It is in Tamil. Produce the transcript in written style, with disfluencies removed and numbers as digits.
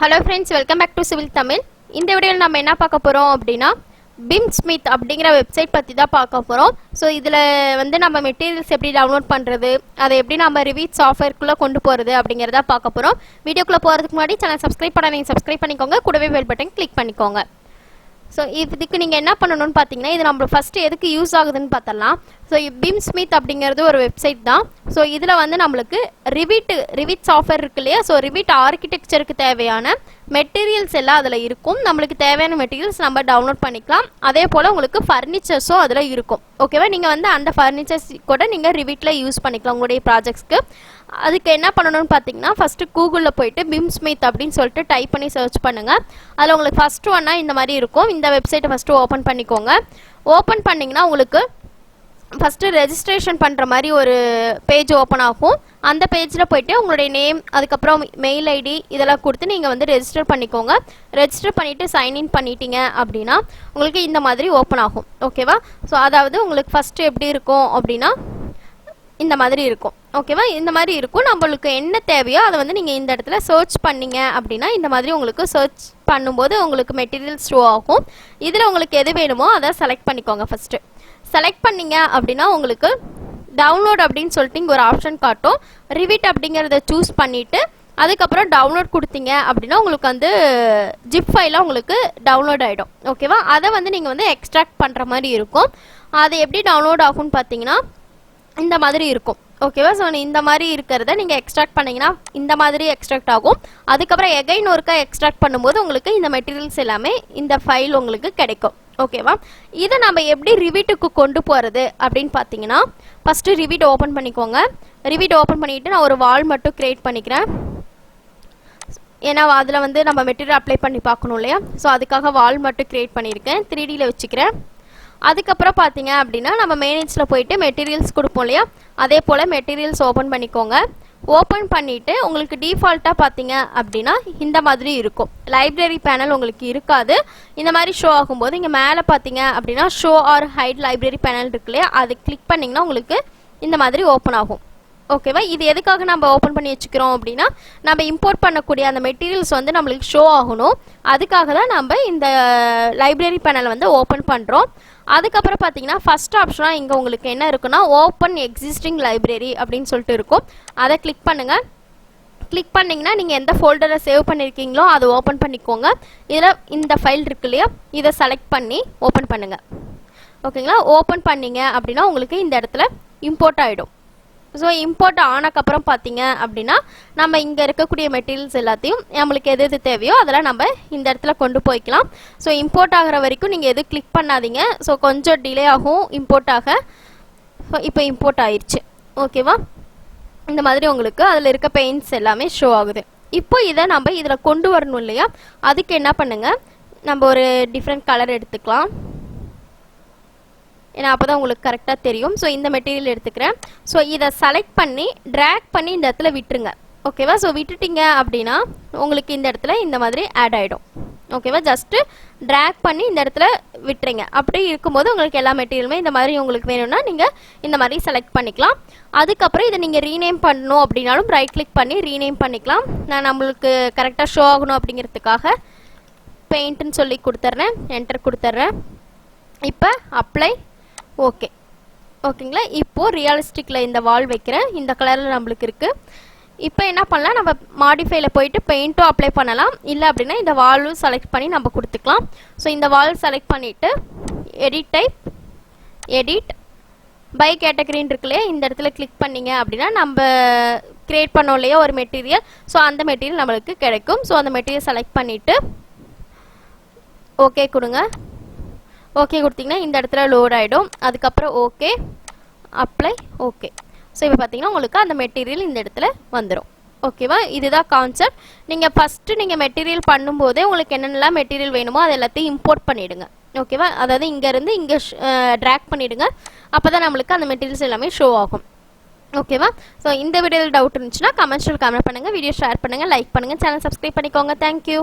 Hello friends, welcome back to Civil Tamil. இந்த வீடியோல நம்ம என்ன பார்க்க போறோம் அப்படினா BIMsmith அப்படிங்கற வெப்சைட் பத்தி தான் பார்க்க போறோம். சோ இதுல வந்து நம்ம மெட்டீரியல்ஸ் எப்படி டவுன்லோட் பண்றது, அதை எப்படி நம்ம Revit சாஃப்ட்வேர்க்குள்ள கொண்டு போறது அப்படிங்கறத பார்க்க போறோம். வீடியோக்குள்ள போறதுக்கு முன்னாடி சேனல் சப்ஸ்கிரைப் பண்ணாதீங்க, சப்ஸ்கிரைப் பண்ணிக்கோங்க, கூடவே பெல் பட்டன் கிளிக் பண்ணிக்கோங்க. So இதுக்கு நீங்க என்ன பண்ணனும்னு பாத்தீங்கன்னா இது நம்ம ஃபர்ஸ்ட் எதுக்கு யூஸ் ஆகுதுன்னு பார்த்தலாம். சோ BIMsmith அப்படிங்கிறது ஒரு வெப்சைட் தான். சோ இதுல வந்து நமக்கு Revit சாஃப்ட்வேர் இருக்கு இல்லையா, சோ Revit ஆர்க்கிடெக்சருக்கு தேவையான மெட்டீரியல்ஸ் எல்லாம் அதுல இருக்கும். நமக்கு தேவையான மெட்டீரியல்ஸ் நம்ம டவுன்லோட் பண்ணிக்கலாம். அதே போல உங்களுக்கு ஃபர்னிச்சர்ஸும் அதுல இருக்கும். ஓகேவா, நீங்க வந்து அந்த ஃபர்னிச்சர்ஸ் கூட நீங்க Revitல யூஸ் பண்ணிக்கலாம் உங்களுடைய ப்ராஜெக்ட்ஸ்க்கு. அதுக்கு என்ன பண்ணணும்னு பாத்தீங்கன்னா ஃபர்ஸ்ட் கூகுள்ல போயிட்டு BIMsmith அப்படின்னு சொல்லிட்டு டைப் பண்ணி சர்ச் பண்ணுங்க. அதுல உங்களுக்கு ஃபர்ஸ்ட் ஒன்னா இந்த மாதிரி இருக்கும். இந்த வெப்சைட்டை ஃபர்ஸ்ட் ஓபன் பண்ணிக்கோங்க. ஓபன் பண்ணீங்கன்னா உங்களுக்கு ஃபர்ஸ்ட் ரெஜிஸ்ட்ரேஷன் பண்ற மாதிரி ஒரு பேஜ் ஓபன் ஆகும். அந்த பேஜ்ல போயிட்டு உங்களுடைய நேம், அதுக்கப்புறம் மெயில் ஐடி இதெல்லாம் கொடுத்து நீங்க வந்து ரெஜிஸ்டர் பண்ணிக்கோங்க. ரெஜிஸ்டர் பண்ணிட்டு சைன் இன் பண்ணிட்டீங்க அப்படின்னா உங்களுக்கு இந்த மாதிரி ஓபன் ஆகும். ஓகேவா, ஸோ அதாவது உங்களுக்கு ஃபர்ஸ்ட் எப்படி இருக்கும் அப்படின்னா இந்த மாதிரி இருக்கும். ஓகேவா, இந்த மாதிரி இருக்கும். நம்மளுக்கு என்ன தேவையோ அதை வந்து நீங்கள் இந்த இடத்துல சர்ச் பண்ணீங்க அப்படின்னா இந்த மாதிரி உங்களுக்கு சர்ச் பண்ணும்போது உங்களுக்கு மெட்டீரியல் ஷோ ஆகும். இதில் உங்களுக்கு எது வேணுமோ அதை செலக்ட் பண்ணிக்கோங்க. ஃபஸ்ட்டு செலக்ட் பண்ணீங்க அப்படின்னா உங்களுக்கு டவுன்லோட் அப்படின்னு சொல்லிட்டு இங்கே ஒரு ஆப்ஷன் காட்டும். Revit அப்படிங்கிறத சூஸ் பண்ணிவிட்டு அதுக்கப்புறம் டவுன்லோட் கொடுத்தீங்க அப்படின்னா உங்களுக்கு வந்து ஜிப் ஃபைலாக உங்களுக்கு டவுன்லோட் ஆகிடும். ஓகேவா, அதை வந்து நீங்கள் வந்து எக்ஸ்ட்ராக்ட் பண்ணுற மாதிரி இருக்கும். அது எப்படி டவுன்லோட் ஆகும்னு பார்த்தீங்கன்னா இந்த மாதிரி இருக்கும். ஓகேவா, ஸோ இந்த மாதிரி இருக்கிறத நீங்கள் எக்ஸ்ட்ராக்ட் பண்ணிங்கன்னா இந்த மாதிரி எக்ஸ்ட்ராக்ட் ஆகும். அதுக்கப்புறம் எகைன் ஒருக்கா எக்ஸ்ட்ராக்ட் பண்ணும்போது உங்களுக்கு இந்த மெட்டீரியல்ஸ் எல்லாமே இந்த ஃபைல் உங்களுக்கு கிடைக்கும். ஓகேவா, இதை நம்ம எப்படி ரிவிட்டுக்கு கொண்டு போகிறது அப்படின்னு பார்த்தீங்கன்னா ஃபஸ்ட்டு Revit ஓப்பன் பண்ணிக்கோங்க. Revit ஓப்பன் பண்ணிவிட்டு நான் ஒரு வால் மட்டும் க்ரியேட் பண்ணிக்கிறேன். ஏன்னா அதில் வந்து நம்ம மெட்டீரியல் அப்ளை பண்ணி பார்க்கணும் இல்லையா, ஸோ அதுக்காக வால் மட்டும் க்ரியேட் பண்ணியிருக்கேன். 3Dயில் வச்சுக்கிறேன். அதுக்கப்புறம் பார்த்தீங்க அப்படின்னா நம்ம மேனேஜில் போயிட்டு மெட்டீரியல்ஸ் கொடுப்போம் இல்லையா, அதே போல் மெட்டீரியல்ஸ் ஓப்பன் பண்ணிக்கோங்க. ஓப்பன் பண்ணிவிட்டு உங்களுக்கு டிஃபால்ட்டாக பார்த்தீங்க அப்படின்னா இந்த மாதிரி இருக்கும். லைப்ரரி பேனல் உங்களுக்கு இருக்காது. இந்த மாதிரி ஷோ ஆகும்போது இங்கே மேலே பார்த்தீங்க அப்படின்னா show or hide library panel இருக்கு இல்லையா, அது கிளிக் பண்ணிங்கன்னா உங்களுக்கு இந்த மாதிரி ஓப்பன் ஆகும். ஓகேவா, இது எதுக்காக நம்ம ஓப்பன் பண்ணி வச்சுக்கிறோம் அப்படின்னா நம்ம இம்போர்ட் பண்ணக்கூடிய அந்த மெட்டீரியல்ஸ் வந்து நம்மளுக்கு ஷோ ஆகணும். அதுக்காக தான் நம்ம இந்த லைப்ரரி பேனல் வந்து ஓப்பன் பண்ணுறோம். அதுக்கப்புறம் பார்த்தீங்கன்னா ஃபர்ஸ்ட் ஆப்ஷனாக இங்கே உங்களுக்கு என்ன இருக்குன்னா ஓப்பன் எக்ஸிஸ்டிங் லைப்ரரி அப்படின்னு சொல்லிட்டு இருக்கும். அதை கிளிக் பண்ணுங்கள். கிளிக் பண்ணிங்கன்னா நீங்கள் எந்த ஃபோல்டரை சேவ் பண்ணியிருக்கீங்களோ அதை ஓப்பன் பண்ணிக்கோங்க. இதில் இந்த ஃபைல் இருக்கு இல்லையா, இதை செலக்ட் பண்ணி ஓப்பன் பண்ணுங்கள். ஓகேங்களா, ஓப்பன் பண்ணிங்க அப்படின்னா உங்களுக்கு இந்த இடத்துல இம்போர்ட் ஆகிடும். ஸோ இம்போர்ட் ஆனக்கப்புறம் பார்த்தீங்க அப்படின்னா நம்ம இங்கே இருக்கக்கூடிய மெட்டீரியல்ஸ் எல்லாத்தையும் நம்மளுக்கு எது எது தேவையோ அதெல்லாம் நம்ம இந்த இடத்துல கொண்டு போய்க்கலாம். ஸோ இம்போர்ட் ஆகிற வரைக்கும் நீங்கள் எதுவும் கிளிக் பண்ணாதீங்க. ஸோ கொஞ்சம் டிலே ஆகும் இம்போர்ட் ஆக. இப்போ இம்போர்ட் ஆயிடுச்சு. ஓகேவா, இந்த மாதிரி உங்களுக்கு அதில் இருக்க பெயிண்ட்ஸ் எல்லாமே ஷோ ஆகுது. இப்போ இதை நம்ம இதில் கொண்டு வரணும் இல்லையா, அதுக்கு என்ன பண்ணுங்கள், நம்ம ஒரு டிஃப்ரெண்ட் கலர் எடுத்துக்கலாம். ஏன்னா அப்போ தான் உங்களுக்கு கரெக்டாக தெரியும். ஸோ இந்த மெட்டீரியல் எடுத்துக்கிறேன். ஸோ இதை செலக்ட் பண்ணி ட்ராக் பண்ணி இந்த இடத்துல விட்டுருங்க. ஓகேவா, ஸோ விட்டுட்டிங்க அப்படின்னா உங்களுக்கு இந்த இடத்துல இந்த மாதிரி ஆட் ஆகிடும். ஓகேவா, ஜஸ்ட்டு ட்ராக் பண்ணி இந்த இடத்துல விட்டுருங்க. அப்படி இருக்கும்போது உங்களுக்கு எல்லா மெட்டீரியலுமே இந்த மாதிரி உங்களுக்கு வேணும்னா நீங்கள் இந்த மாதிரி செலக்ட் பண்ணிக்கலாம். அதுக்கப்புறம் இதை நீங்கள் ரீநேம் பண்ணணும் அப்படின்னாலும் ரைட் கிளிக் பண்ணி ரீநேம் பண்ணிக்கலாம். நான் நம்மளுக்கு கரெக்டாக ஷோ ஆகணும் அப்படிங்கிறதுக்காக பெயிண்ட்டுன்னு சொல்லி கொடுத்துட்றேன், என்டர் கொடுத்துட்றேன். இப்போ அப்ளை. ஓகே, ஓகேங்களா, இப்போது ரியலிஸ்டிக்கில் இந்த வால் வைக்கிறேன். இந்த கலரில் நம்மளுக்கு இருக்குது. இப்போ என்ன பண்ணலாம், நம்ம மாடிஃபைல போயிட்டு பெயிண்ட்டும் அப்ளை பண்ணலாம். இல்லை அப்படின்னா இந்த வாலும் செலக்ட் பண்ணி நம்ம கொடுத்துக்கலாம். ஸோ இந்த வால் செலக்ட் பண்ணிவிட்டு எடிட் டைப், எடிட் பை கேட்டகரின்னு இருக்குல்லையே, இந்த இடத்துல கிளிக் பண்ணிங்க அப்படின்னா நம்ம க்ரியேட் பண்ணோம் இல்லையா ஒரு மெட்டீரியல், ஸோ அந்த மெட்டீரியல் நம்மளுக்கு கிடைக்கும். ஸோ அந்த மெட்டீரியல் செலக்ட் பண்ணிவிட்டு ஓகே கொடுங்க. ஓகே கொடுத்தீங்கன்னா இந்த இடத்துல லோட் ஆகிடும். அதுக்கப்புறம் ஓகே அப்ளை. ஓகே, ஸோ இப்போ பார்த்தீங்கன்னா உங்களுக்கு அந்த மெட்டீரியல் இந்த இடத்துல வந்துடும். ஓகேவா, இதுதான் கான்செப்ட். நீங்கள் ஃபஸ்ட்டு நீங்கள் மெட்டீரியல் பண்ணும்போதே உங்களுக்கு என்னென்னலாம் மெட்டீரியல் வேணுமோ அது எல்லாத்தையும் இம்போர்ட் பண்ணிவிடுங்க. ஓகேவா, அதாவது இங்கேருந்து இங்கே ட்ராக் பண்ணிவிடுங்க. அப்போ தான் நம்மளுக்கு அந்த மெட்டீரியல்ஸ் எல்லாமே ஷோ ஆகும். ஓகேவா, ஸோ இந்த வீடியோவில் டவுட் இருந்துச்சுன்னா கமெண்ட்ஸில் கமெண்ட் பண்ணுங்கள், வீடியோ ஷேர் பண்ணுங்கள், லைக் பண்ணுங்கள், சேனல் சப்ஸ்கிரைப் பண்ணிக்கோங்க. தேங்க்யூ.